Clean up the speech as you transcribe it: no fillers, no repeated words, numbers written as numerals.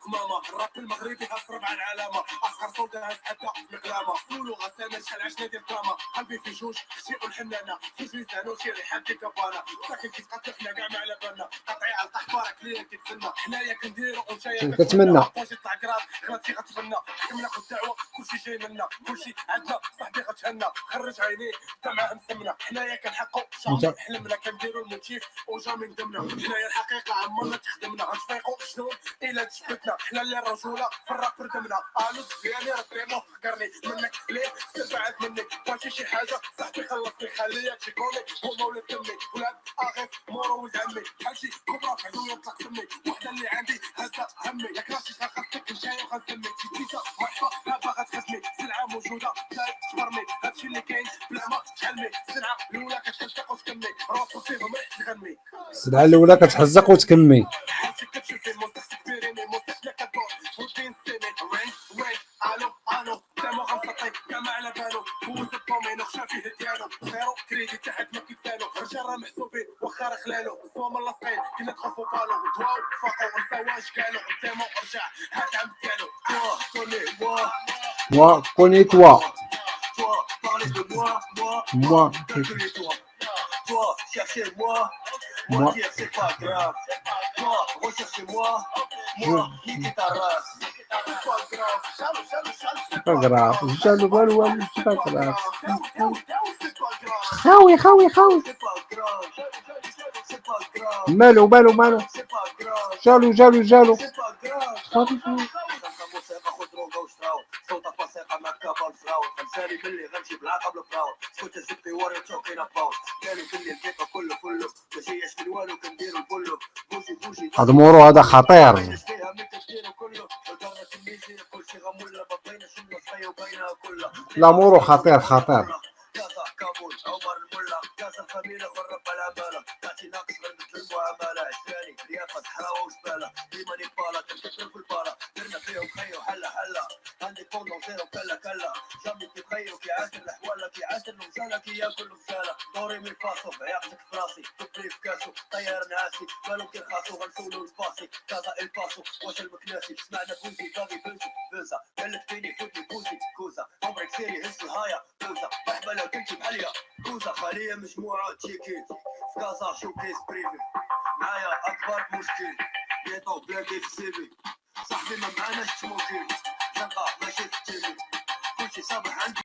ماما الراب المغربي غصرب على العلامه اصغر صوت حتى مقلامه قولوا غسانه شحال عشنا ديال الدراما قلبي في جوج خشي والحنانه فوز لسانو شي ريحه ديال كبانه ساكن كيتقاتل حنا كاع ما على بالنا قطعي على القحباره كليا كيتسنى حنايا كنديرو وانتيا كتمنى باجي طلع كراس غلطتي غتفنى حكمنا خد دعوه كلشي جاي منا كلشي عندنا صاحبي غتهنى خرج عيني دمعه مسمنه حنايا كنحقو شامل حلمنا كنديرو الموتيف وجامي ندمنا حنايا الحقيقه عمرنا تخدمنا غنفيقو جنون الا تشبتنا حنا اللي الرجوله في الراب ردمنا الو ديالي ربي ما فكرني منك ليه تبعد مني بغيتي شي حاجه صاحبي خلصني خليها تشيكوني هما ولاد تمي ولاد اغيب مورو ولد عمي بحال شي كبرى في عدويا طلق تمي وحده اللي عندي هزه همي ياك راسي خاصك نجاي وغنسمي تيتا مرحبا لا باغا تخدمي سلعه موجوده ثالث تفرمي هادشي اللي كاين بلا ما تحلمي السلعه الاولى كتحزق وتكمي روحو فيهم ريح تغني السلعه الاولى كتحزق وتكمي محسوبين واخا راه خلالو صوم الله سقين كنا تخافوا بالو واو فاقو نساو واش كانوا قدامو ورجع هاد عم ديالو moi connais-toi parlez de moi moi toi cherchez-moi moi dire c'est pas grave toi recherchez-moi moi niquez ta race c'est pas grave c'est pas grave جالو والو والو c'est pas grave خاوي خاوي خاوي مالو مالو مالو جالو جالو جالو خاوي خاوي هذا مورو هذا خطير لا مورو خطير خطير دوري من فاسو عياقتك في راسي تبري في كاسو طير ناسي قالوا كي خاصو غنسولو الباسي كازا الباسو واش المكناسي سمعنا بوزي باغي بوزا قالك فيني فوتني بوزي كوزا عمرك سيري هز الهايا كوزا مرحبا لو كنتي بحاليا كوزا خليه مجموعة تشيكين في كازا شوكيس بريفي معايا اكبر مشكل بيطو بلادي في سيفي صاحبي ما معناش تموكين شنطة ماشي في تيفي كلشي صابح عندي